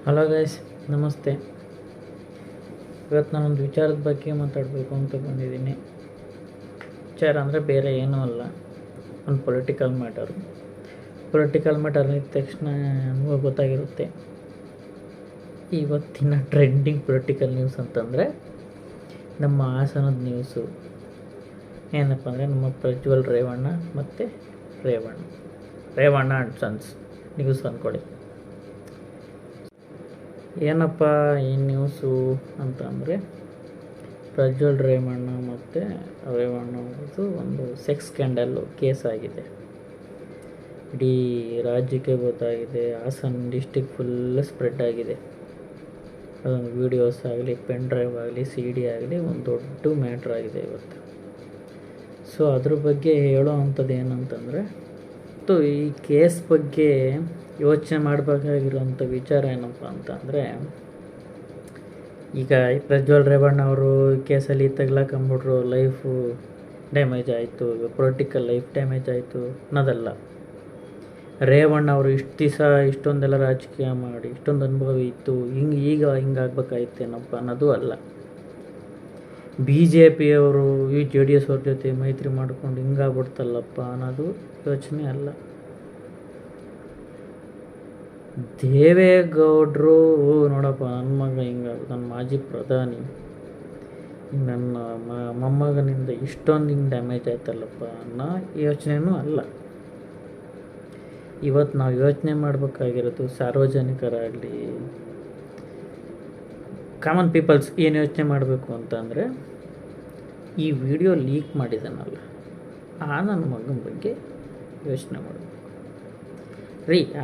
Hello guys, ನಮಸ್ತೆ. ಇವತ್ತು ನಾನೊಂದು ವಿಚಾರದ ಬಗ್ಗೆ ಮಾತಾಡಬೇಕು ಅಂತ ಬಂದಿದ್ದೀನಿ. ವಿಚಾರ ಅಂದರೆ ಬೇರೆ ಏನೂ ಅಲ್ಲ, ಒಂದು ಪೊಲಿಟಿಕಲ್ ಮ್ಯಾಟರ್ ಅಂದಿದ ತಕ್ಷಣ ನಮಗೂ ಗೊತ್ತಾಗಿರುತ್ತೆ. ಇವತ್ತಿನ ಟ್ರೆಂಡಿಂಗ್ ಪೊಲಿಟಿಕಲ್ ನ್ಯೂಸ್ ಅಂತಂದರೆ ನಮ್ಮ ಹಾಸನದ ನ್ಯೂಸು. ಏನಪ್ಪ ಅಂದರೆ ನಮ್ಮ ಪ್ರಜ್ವಲ್ ರೇವಣ್ಣ ಮತ್ತು ರೇವಣ್ಣ ಆ್ಯಂಡ್ ಸನ್ಸ್ ನ್ಯೂಸ್ ಅಂದ್ಕೊಳ್ಳಿ. ಏನಪ್ಪ ಈ ನ್ಯೂಸು ಅಂತ ಅಂದರೆ, ಪ್ರಜ್ವಲ್ ರೇವಣ್ಣ ಮತ್ತು ರೇವಣ್ಣ ಅವ್ರದ್ದು ಒಂದು ಸೆಕ್ಸ್ ಸ್ಕ್ಯಾಂಡಲ್ಲು ಕೇಸ್ ಆಗಿದೆ. ಇಡೀ ರಾಜ್ಯಕ್ಕೆ ಗೊತ್ತಾಗಿದೆ. ಹಾಸನ ಡಿಸ್ಟಿಕ್ ಫುಲ್ ಸ್ಪ್ರೆಡ್ ಆಗಿದೆ. ಅದೊಂದು ವೀಡಿಯೋಸ್ ಆಗಲಿ, ಪೆನ್ ಡ್ರೈವ್ ಆಗಲಿ, CD ಆಗಲಿ ಒಂದು ದೊಡ್ಡ ಮ್ಯಾಟ್ರ್ ಆಗಿದೆ ಇವತ್ತು. ಸೊ ಅದ್ರ ಬಗ್ಗೆ ಹೇಳೋ ಅಂಥದ್ದು ಏನಂತಂದರೆ, ಈ ಕೇಸ್ ಬಗ್ಗೆ ಯೋಚನೆ ಮಾಡಬೇಕಾಗಿರೋಂಥ ವಿಚಾರ ಏನಪ್ಪ ಅಂತಂದರೆ, ಈಗ ಪ್ರಜ್ವಲ್ ರೇವಣ್ಣ ಅವರು ಕೇಸಲ್ಲಿ ತಗ್ಲಾಕೊಂಬಿಟ್ರು, ಲೈಫು ಡ್ಯಾಮೇಜ್ ಆಯಿತು, ಪೊಲಿಟಿಕಲ್ ಲೈಫ್ ಡ್ಯಾಮೇಜ್ ಆಯಿತು ಅನ್ನೋದಲ್ಲ. ರೇವಣ್ಣ ಅವರು ಇಷ್ಟು ದಿವಸ ಇಷ್ಟೊಂದೆಲ್ಲ ರಾಜಕೀಯ ಮಾಡಿ ಇಷ್ಟೊಂದು ಅನುಭವ ಇತ್ತು, ಈಗ ಹಿಂಗಾಗ್ಬೇಕಾಯ್ತೇನಪ್ಪ ಅನ್ನೋದು ಅಲ್ಲ. BJP ಅವರು ಈ JDS ಅವ್ರ ಜೊತೆ ಮೈತ್ರಿ ಮಾಡ್ಕೊಂಡು ಹಿಂಗಾಗ್ಬಿಡ್ತಲ್ಲಪ್ಪ ಅನ್ನೋದು ಯೋಚನೆ ಅಲ್ಲ. ದೇವೇಗೌಡರು ನೋಡಪ್ಪ, ನನ್ನ ಮಗ ನನ್ನ ಮಾಜಿ ಪ್ರಧಾನಿ, ನನ್ನ ಮೊಮ್ಮಗನಿಂದ ಇಷ್ಟೊಂದು ಡ್ಯಾಮೇಜ್ ಆಯ್ತಲ್ಲಪ್ಪ ಅನ್ನೋ ಯೋಚನೆಯೂ ಅಲ್ಲ. ಇವತ್ತು ನಾವು ಯೋಚನೆ ಮಾಡಬೇಕಾಗಿರೋದು ಸಾರ್ವಜನಿಕರಾಗಲಿ, ಕಾಮನ್ ಪೀಪಲ್ಸ್ ಏನು ಯೋಚನೆ ಮಾಡಬೇಕು ಅಂತಂದರೆ, ಈ ವಿಡಿಯೋ ಲೀಕ್ ಮಾಡಿದಾನಲ್ಲ ನನ್ನ ಮಗನ ಬಗ್ಗೆ ಯೋಚನೆ ಮಾಡಬೇಕು.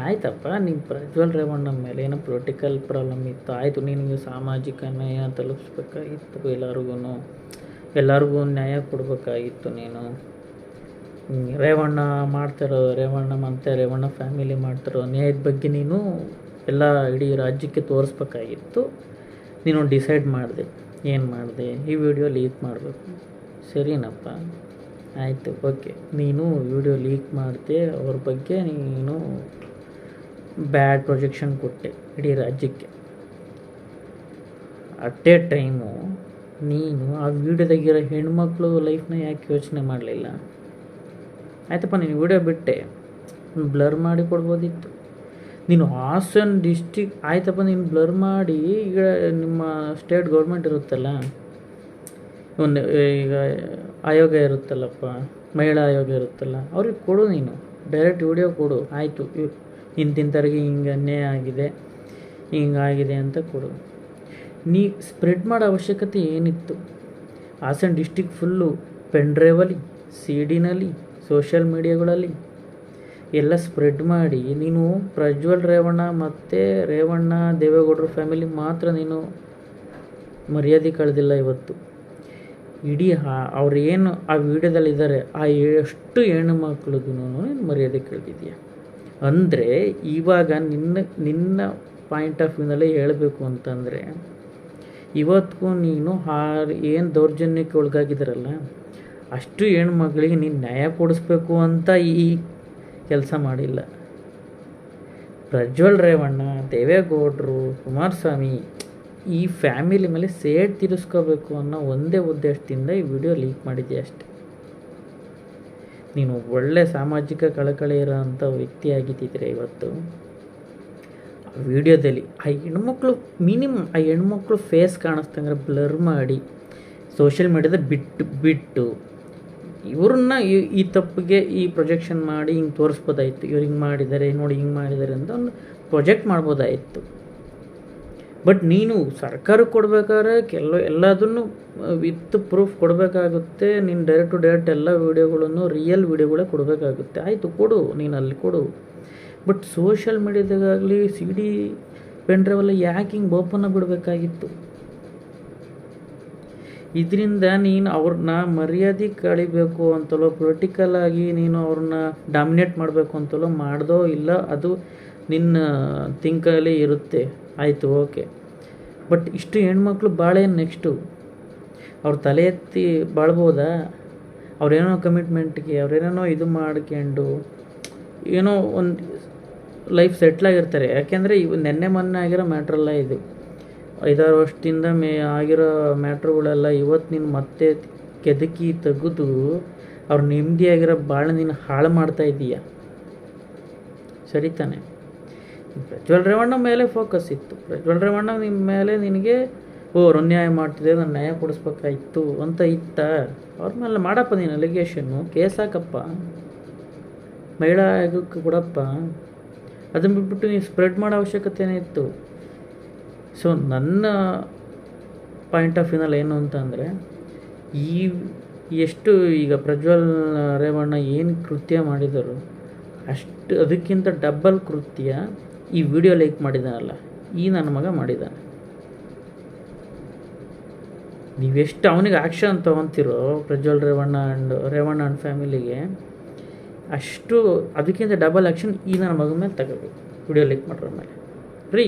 ಆಯ್ತಪ್ಪ, ನಿಮ್ಮ ಪ್ರಜ್ವಲ್ ರೇವಣ್ಣ ಮೇಲೆ ಏನೋ ಪೊಲಿಟಿಕಲ್ ಪ್ರಾಬ್ಲಮ್ ಇತ್ತು, ಆಯಿತು, ನಿನಗೆ ಸಾಮಾಜಿಕ ನ್ಯಾಯ ತಲುಪಿಸ್ಬೇಕಾಗಿತ್ತು, ಎಲ್ಲರಿಗೂ ನ್ಯಾಯ ಕೊಡಬೇಕಾಗಿತ್ತು. ನೀನು ರೇವಣ್ಣ ರೇವಣ್ಣ ಫ್ಯಾಮಿಲಿ ಮಾಡ್ತಿರೋ ನ್ಯಾಯದ ಬಗ್ಗೆ ನೀನು ಇಡೀ ರಾಜ್ಯಕ್ಕೆ ತೋರಿಸ್ಬೇಕಾಗಿತ್ತು. ನೀನು ಡಿಸೈಡ್ ಮಾಡಿದೆ, ಏನು ಮಾಡಿದೆ, ಈ ವಿಡಿಯೋ ಲೀಕ್ ಮಾಡಬೇಕು. ಸರಿನಪ್ಪ, ಆಯಿತು, ಓಕೆ. ನೀನು ವಿಡಿಯೋ ಲೀಕ್ ಮಾಡಿದೆ, ಅವ್ರ ಬಗ್ಗೆ ನೀನು ಬ್ಯಾಡ್ ಪ್ರೊಜೆಕ್ಷನ್ ಕೊಟ್ಟೆ ಇಡೀ ರಾಜ್ಯಕ್ಕೆ. ಅಟ್ ಎ ಟೈಮು ನೀನು ಆ ವಿಡಿಯೋದಾಗಿರೋ ಹೆಣ್ಮಕ್ಳು ಲೈಫ್ನ ಯಾಕೆ ಯೋಚನೆ ಮಾಡಲಿಲ್ಲ? ಆಯ್ತಪ್ಪ, ನೀನು ವಿಡಿಯೋ ಬಿಟ್ಟೆ, ಬ್ಲರ್ ಮಾಡಿ ಕೊಡ್ಬೋದಿತ್ತು. ನೀನು ಹಾಸನ ಡಿಸ್ಟಿಕ್ ಆಯ್ತಪ್ಪ, ನೀನು ಬ್ಲರ್ ಮಾಡಿ, ಈಗ ನಿಮ್ಮ ಸ್ಟೇಟ್ ಗೌರ್ಮೆಂಟ್ ಇರುತ್ತಲ್ಲ, ಒಂದು ಈಗ ಆಯೋಗ ಇರುತ್ತಲ್ಲಪ್ಪ, ಮಹಿಳಾ ಆಯೋಗ ಇರುತ್ತಲ್ಲ, ಅವ್ರಿಗೆ ಕೊಡು, ನೀನು ಡೈರೆಕ್ಟ್ ವಿಡಿಯೋ ಕೊಡು. ಆಯಿತು, ಇಂತಿಂಥವ್ರಿಗೆ ಹಿಂಗೆ ಅನ್ಯಾಯ ಆಗಿದೆ, ಹಿಂಗಾಗಿದೆ ಅಂತ ಕೊಡು. ನೀ ಸ್ಪ್ರೆಡ್ ಮಾಡೋ ಅವಶ್ಯಕತೆ ಏನಿತ್ತು? ಹಾಸನ ಡಿಸ್ಟಿಕ್ ಫುಲ್ಲು ಪೆನ್ ಡ್ರೈವಲ್ಲಿ, CD ಸೋಷಿಯಲ್ ಮೀಡಿಯಾಗಳಲ್ಲಿ ಎಲ್ಲ ಸ್ಪ್ರೆಡ್ ಮಾಡಿ, ನೀನು ಪ್ರಜ್ವಲ್ ರೇವಣ್ಣ ಮತ್ತು ದೇವೇಗೌಡರ ಫ್ಯಾಮಿಲಿ ಮಾತ್ರ ನೀನು ಮರ್ಯಾದೆ ಕಳೆದಿಲ್ಲ. ಇವತ್ತು ಇಡೀ ಅವ್ರು ಏನು ಆ ವಿಡಿಯೋದಲ್ಲಿದ್ದಾರೆ ಆ ಎಷ್ಟು ಹೆಣ್ಣು ಮಕ್ಳಿಗೂ ನೀನು ಮರ್ಯಾದೆ ಕಳೆದಿದೆಯಾ ಅಂದರೆ, ಇವಾಗ ನಿನ್ನ ಪಾಯಿಂಟ್ ಆಫ್ ವ್ಯೂನಲ್ಲೇ ಹೇಳಬೇಕು ಅಂತಂದರೆ, ಇವತ್ತಿಗೂ ನೀನು ಏನು ದೌರ್ಜನ್ಯಕ್ಕೆ ಒಳಗಾಗಿದ್ದಾರಲ್ಲ ಅಷ್ಟು ಹೆಣ್ಮಕ್ಳಿಗೆ ನೀನು ನ್ಯಾಯ ಕೊಡಿಸ್ಬೇಕು ಅಂತ ಈ ಕೆಲಸ ಮಾಡಿಲ್ಲ. ಪ್ರಜ್ವಲ್ ರೇವಣ್ಣ, ದೇವೇಗೌಡರು, ಕುಮಾರಸ್ವಾಮಿ ಈ ಫ್ಯಾಮಿಲಿ ಮೇಲೆ ಸೇಡ್ ತೀರಿಸ್ಕೋಬೇಕು ಅನ್ನೋ ಒಂದೇ ಉದ್ದೇಶದಿಂದ ಈ ವಿಡಿಯೋ ಲೀಕ್ ಮಾಡಿದ್ದೆ ಅಷ್ಟೆ. ನೀನು ಒಳ್ಳೆ ಸಾಮಾಜಿಕ ಕಳಕಳಿ ಇರೋಂಥ ವ್ಯಕ್ತಿ ಆಗಿದ್ದಿದ್ರೆ ಇವತ್ತು ಆ ವಿಡಿಯೋದಲ್ಲಿ ಆ ಹೆಣ್ಮಕ್ಳು ಫೇಸ್ ಕಾಣಿಸ್ತಂದ್ರೆ ಬ್ಲರ್ ಮಾಡಿ ಸೋಷಿಯಲ್ ಮೀಡಿಯಾದ ಬಿಟ್ಟು ಇವ್ರನ್ನ ಈ ತಪ್ಪಿಗೆ ಈ ಪ್ರೊಜೆಕ್ಷನ್ ಮಾಡಿ ಹಿಂಗೆ ತೋರಿಸ್ಬೋದಾಯಿತು. ಇವ್ರು ಹಿಂಗೆ ಮಾಡಿದ್ದಾರೆ ನೋಡಿ, ಹಿಂಗೆ ಮಾಡಿದ್ದಾರೆ ಅಂತ ಒಂದು ಪ್ರೊಜೆಕ್ಟ್ ಮಾಡ್ಬೋದಾಯಿತು. ಬಟ್ ನೀನು ಸರ್ಕಾರಕ್ಕೆ ಕೊಡಬೇಕಾದ್ರೆ ಎಲ್ಲದನ್ನು ವಿತ್ ಪ್ರೂಫ್ ಕೊಡಬೇಕಾಗುತ್ತೆ. ನೀನು ಡೈರೆಕ್ಟ್ ಎಲ್ಲ ವೀಡಿಯೋಗಳನ್ನು ರಿಯಲ್ ವೀಡಿಯೋಗಳೇ ಕೊಡಬೇಕಾಗುತ್ತೆ. ಆಯಿತು, ಕೊಡು, ನೀನು ಅಲ್ಲಿ ಕೊಡು. ಬಟ್ ಸೋಷಿಯಲ್ ಮೀಡಿಯಾದಾಗಲಿ CD ಪೆನ್ ಡ್ರೈವೆಲ್ಲ ಯಾಕೆ ಹಿಂಗೆ ಓಪನ್ನ ಬಿಡಬೇಕಾಗಿತ್ತು? ಇದರಿಂದ ನೀನು ಅವ್ರನ್ನ ಮರ್ಯಾದೆ ಕಳಿಬೇಕು ಅಂತಲೋ, ಪೊಲಿಟಿಕಲ್ ಆಗಿ ನೀನು ಅವ್ರನ್ನ ಡಾಮಿನೇಟ್ ಮಾಡಬೇಕು ಅಂತಲೋ ಮಾಡ್ದೋ ಇಲ್ಲ, ಅದು ನಿನ್ನ ಥಿಂಕಲ್ಲಿ ಇರುತ್ತೆ. ಆಯಿತು, ಓಕೆ. ಬಟ್ ಇಷ್ಟು ಹೆಣ್ಮಕ್ಳು ಬಾಳೇನು ನೆಕ್ಸ್ಟು? ಅವ್ರು ತಲೆ ಎತ್ತಿ ಬಾಳ್ಬೋದಾ? ಅವ್ರೇನೋ ಕಮಿಟ್ಮೆಂಟ್ಗೆ ಅವ್ರೇನೋ ಇದು ಮಾಡ್ಕೊಂಡು ಏನೋ ಒಂದು ಲೈಫ್ ಸೆಟ್ಲಾಗಿರ್ತಾರೆ. ಯಾಕೆಂದರೆ ಇವು ನೆನ್ನೆ ಮೊನ್ನೆ ಆಗಿರೋ ಮ್ಯಾಟ್ರಲ್ಲ ಇದು. 5-6 ವರ್ಷದಿಂದ ಆಗಿರೋ ಮ್ಯಾಟ್ರುಗಳೆಲ್ಲ ಇವತ್ತು ನೀನು ಮತ್ತೆ ಕೆದಕಿ ತೆಗೆದು ಅವ್ರು ನೆಮ್ಮದಿಯಾಗಿರೋ ಭಾಳ ನೀನು ಹಾಳು ಮಾಡ್ತಾ ಇದ್ದೀಯ. ಸರಿ ತಾನೆ? ಪ್ರಜ್ವಲ್ ರೇವಣ್ಣ ಮೇಲೆ ಫೋಕಸ್ ಇತ್ತು. ಪ್ರಜ್ವಲ್ ರೇವಣ್ಣ ನಿಮ್ಮ ಮೇಲೆ ನಿನಗೆ ಅವ್ರು ಅನ್ಯಾಯ ಮಾಡ್ತಿದ್ದೆ, ನಾನು ನ್ಯಾಯ ಕೊಡಿಸ್ಬೇಕಾಯ್ತು ಅಂತ ಇತ್ತ. ಅವ್ರ ಮೇಲೆ ಮಾಡಪ್ಪ ನೀನು ಅಲಿಗೇಷನ್ನು, ಕೇಸ್ ಹಾಕಪ್ಪ, ಮಹಿಳಾ ಆಯೋಗಕ್ಕೆ ಕೊಡಪ್ಪ. ಅದನ್ನು ಬಿಟ್ಬಿಟ್ಟು ನೀವು ಸ್ಪ್ರೆಡ್ ಮಾಡೋ ಅವಶ್ಯಕತೆನೇ ಇತ್ತು. ಸೊ ನನ್ನ ಪಾಯಿಂಟ್ ಆಫ್ ವ್ಯೂನಲ್ಲಿ ಏನು ಅಂತಂದರೆ, ಎಷ್ಟು ಈಗ ಪ್ರಜ್ವಲ್ ರೇವಣ್ಣ ಏನು ಕೃತ್ಯ ಮಾಡಿದರು ಅಷ್ಟು ಅದಕ್ಕಿಂತ ಡಬ್ಬಲ್ ಕೃತ್ಯ ಈ ವಿಡಿಯೋ ಲೈಕ್ ಮಾಡಿದ್ದಾನಲ್ಲ ಈ ನನ್ನ ಮಗ ಮಾಡಿದ್ದಾನೆ. ನೀವೆಷ್ಟು ಅವನಿಗೆ ಆ್ಯಕ್ಷನ್ ತೊಗೊತಿರೋ ಪ್ರಜ್ವಲ್ ರೇವಣ್ಣ ಆ್ಯಂಡ್ ಫ್ಯಾಮಿಲಿಗೆ, ಅಷ್ಟು ಅದಕ್ಕಿಂತ ಡಬಲ್ ಆ್ಯಕ್ಷನ್ ಈ ನನ್ನ ಮಗ ಮೇಲೆ ತಗೋಬೇಕು. ವಿಡಿಯೋ ಲೈಕ್ ಮಾಡೋರ ಮೇಲೆ ರೀ,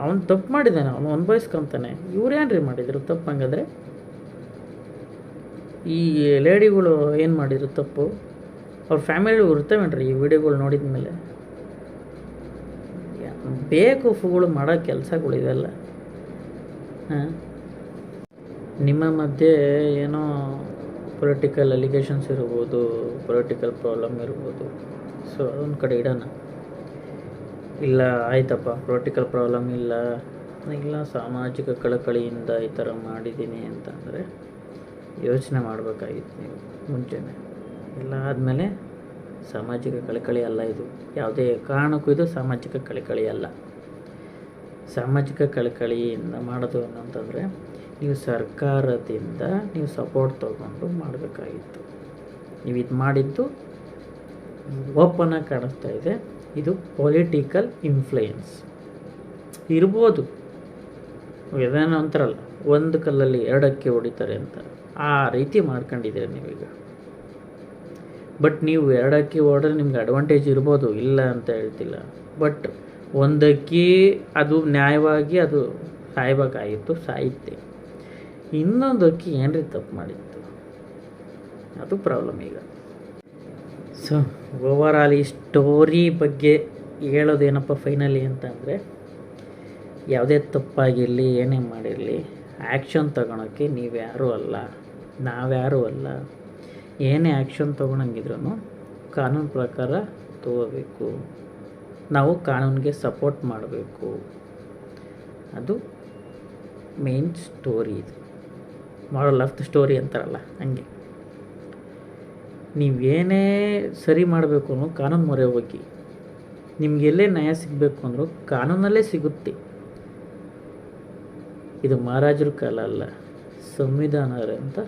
ಅವನು ತಪ್ಪು ಮಾಡಿದ್ದಾನೆ, ಅವನು ಅನುಭವಿಸ್ಕೊಂತಾನೆ. ಇವ್ರೇನು ರೀ ಮಾಡಿದರು ತಪ್ಪು? ಹಂಗಾದ್ರೆ ಈ ಲೇಡಿಗಳು ಏನು ಮಾಡಿದ್ರು ತಪ್ಪು? ಅವ್ರ ಫ್ಯಾಮಿಲಿ ಇರ್ತವೇನ್ರಿ ಈ ವಿಡಿಯೋಗಳು ನೋಡಿದ ಮೇಲೆ? ಬೇಕೂಫುಗಳು ಮಾಡೋ ಕೆಲಸಗಳು ಇದೆಲ್ಲ. ನಿಮ್ಮ ಮಧ್ಯೆ ಏನೋ ಪೊಲಿಟಿಕಲ್ ಅಲಿಗೇಷನ್ಸ್ ಇರ್ಬೋದು, ಪೊಲಿಟಿಕಲ್ ಪ್ರಾಬ್ಲಮ್ ಇರ್ಬೋದು. ಸೊ ಅದೊಂದು ಕಡೆ ಇಡೋಣ. ಇಲ್ಲ ಆಯ್ತಪ್ಪ, ಪೊಲಿಟಿಕಲ್ ಪ್ರಾಬ್ಲಮ್ ಇಲ್ಲ, ಸಾಮಾಜಿಕ ಕಳಕಳಿಯಿಂದ ಈ ಥರ ಮಾಡಿದ್ದೀನಿ ಅಂತಂದರೆ ಯೋಚನೆ ಮಾಡಬೇಕಾಗಿತ್ತು ನೀವು ಮುಂಚೆನೇ. ಎಲ್ಲ ಆದಮೇಲೆ ಸಾಮಾಜಿಕ ಕಳಕಳಿ ಅಲ್ಲ ಇದು, ಯಾವುದೇ ಕಾರಣಕ್ಕೂ ಇದು ಸಾಮಾಜಿಕ ಕಳಕಳಿ ಅಲ್ಲ. ಸಾಮಾಜಿಕ ಕಳಕಳಿಯಿಂದ ಮಾಡೋದು ಅಂತಂದರೆ ನೀವು ಸರ್ಕಾರದಿಂದ ನೀವು ಸಪೋರ್ಟ್ ತೊಗೊಂಡು ಮಾಡಬೇಕಾಗಿತ್ತು. ನೀವು ಇದು ಮಾಡಿದ್ದು ಓಪನಾಗಿ ಕಾಣಿಸ್ತಾ ಇದೆ. ಇದು ಪೊಲಿಟಿಕಲ್ ಇನ್ಫ್ಲೂಯೆನ್ಸ್ ಇರ್ಬೋದು. ಇದೇನೋ ಅಂತಾರಲ್ಲ, ಒಂದು ಕಲ್ಲಲ್ಲಿ 2 ಅಕ್ಕಿ ಹೊಡಿತಾರೆ ಅಂತ, ಆ ರೀತಿ ಮಾಡ್ಕೊಂಡಿದ್ದೀರ ನೀವೀಗ. ಬಟ್ ನೀವು 2 ಅಕ್ಕಿ ಹೊಡೆದ್ರೆ ನಿಮ್ಗೆ ಅಡ್ವಾಂಟೇಜ್ ಇರ್ಬೋದು, ಇಲ್ಲ ಅಂತ ಹೇಳ್ತಿಲ್ಲ. ಬಟ್ 1 ಅಕ್ಕಿ ಅದು ನ್ಯಾಯವಾಗಿ ಅದು ಸಾಯ್ಬೇಕಾಗಿತ್ತು, ಸಾಯುತ್ತೆ. ಇನ್ನೊಂದು ಅಕ್ಕಿ ಏನ್ರಿ ತಪ್ಪು ಮಾಡಿತ್ತು, ಅದು ಪ್ರಾಬ್ಲಮ್ ಈಗ. ಸೊ ಓವರಾಲ್ ಈ ಸ್ಟೋರಿ ಬಗ್ಗೆ ಹೇಳೋದೇನಪ್ಪ ಫೈನಲಿ ಅಂತಂದರೆ, ಯಾವುದೇ ತಪ್ಪಾಗಿರಲಿ ಏನೇ ಮಾಡಿರಲಿ ಆ್ಯಕ್ಷನ್ ತಗೊಳಕ್ಕೆ ನೀವ್ಯಾರೂ ಅಲ್ಲ, ನಾವ್ಯಾರೂ ಅಲ್ಲ. ಏನೇ ಆ್ಯಕ್ಷನ್ ತೊಗೊಳಂಗಿದ್ರೂ ಕಾನೂನು ಪ್ರಕಾರ ತಗೋಬೇಕು. ನಾವು ಕಾನೂನಿಗೆ ಸಪೋರ್ಟ್ ಮಾಡಬೇಕು. ಅದು ಮೇನ್ ಸ್ಟೋರಿ. ಇದು ಮಾರಲ್ ಆಫ್ ದ ಸ್ಟೋರಿ ಅಂತಾರಲ್ಲ ಹಂಗೆ. ನೀವೇನೇ ಸರಿ ಮಾಡಬೇಕು ಅನ್ನೋ ಕಾನೂನು ಮೊರೆ ಹೋಗಿ. ನಿಮಗೆಲ್ಲೇ ನ್ಯಾಯ ಸಿಗಬೇಕು ಅಂದರೂ ಕಾನೂನಲ್ಲೇ ಸಿಗುತ್ತೆ. ಇದು ಮಹಾರಾಜರ ಕಾಲ ಅಲ್ಲ, ಸಂವಿಧಾನ ಅಂತ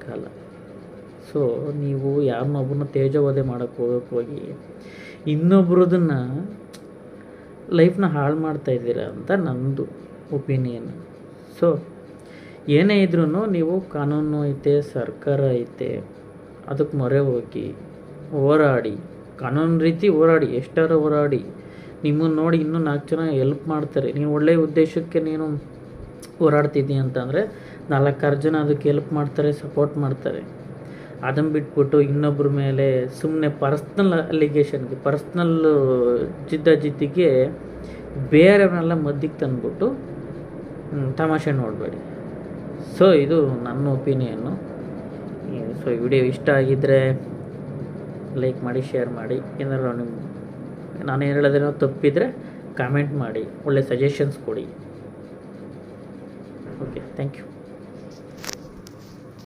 ಕಾಲ. ಸೊ ನೀವು ಯಾರನ್ನೊಬ್ಬರನ್ನ ತೇಜೋವಧೆ ಮಾಡೋಕ್ಕೆ ಹೋಗಿ ಇನ್ನೊಬ್ರದನ್ನು ಲೈಫ್ನ ಹಾಳು ಮಾಡ್ತಾಯಿದ್ದೀರಾ ಅಂತ ನನ್ನದು ಒಪಿನಿಯನ್. ಸೊ ಏನೇ ಇದ್ರೂ ನೀವು ಕಾನೂನು ಐತೆ, ಸರ್ಕಾರ ಐತೆ, ಅದಕ್ಕೆ ಮೊರೆ ಹೋಗಿ ಹೋರಾಡಿ, ಕಾನೂನು ರೀತಿ ಹೋರಾಡಿ. ಎಷ್ಟಾರ ಹೋರಾಡಿ. ನಿಮ್ಮನ್ನು ನೋಡಿ ಇನ್ನೂ 4 ಜನ ಹೆಲ್ಪ್ ಮಾಡ್ತಾರೆ. ನೀನು ಒಳ್ಳೆಯ ಉದ್ದೇಶಕ್ಕೆ ನೀನು ಹೋರಾಡ್ತಿದ್ದೀಯ ಅಂತಂದರೆ 4-6 ಜನ ಅದಕ್ಕೆ ಹೆಲ್ಪ್ ಮಾಡ್ತಾರೆ, ಸಪೋರ್ಟ್ ಮಾಡ್ತಾರೆ. ಅದನ್ನು ಬಿಟ್ಬಿಟ್ಟು ಇನ್ನೊಬ್ಬರ ಮೇಲೆ ಸುಮ್ಮನೆ ಪರ್ಸ್ನಲ್ ಅಲಿಗೇಷನ್ಗೆ, ಪರ್ಸ್ನಲ್ ಜಿದ್ದಿಗೆ ಬೇರೆಯವನ್ನೆಲ್ಲ ಮಧ್ಯಕ್ಕೆ ತಂದುಬಿಟ್ಟು ತಮಾಷೆ ನೋಡಬೇಡಿ. ಸೊ ಇದು ನನ್ನ ಒಪಿನಿಯನ್ನು. ಸೊ ಈ ವಿಡಿಯೋ ಇಷ್ಟ ಆಗಿದ್ದರೆ ಲೈಕ್ ಮಾಡಿ, ಶೇರ್ ಮಾಡಿ. ಏನಾದ್ರು ನಾನು ಹೇಳೋದೇನೋ ತಪ್ಪಿದರೆ ಕಾಮೆಂಟ್ ಮಾಡಿ, ಒಳ್ಳೆ ಸಜೆಷನ್ಸ್ ಕೊಡಿ. Okay, thank you.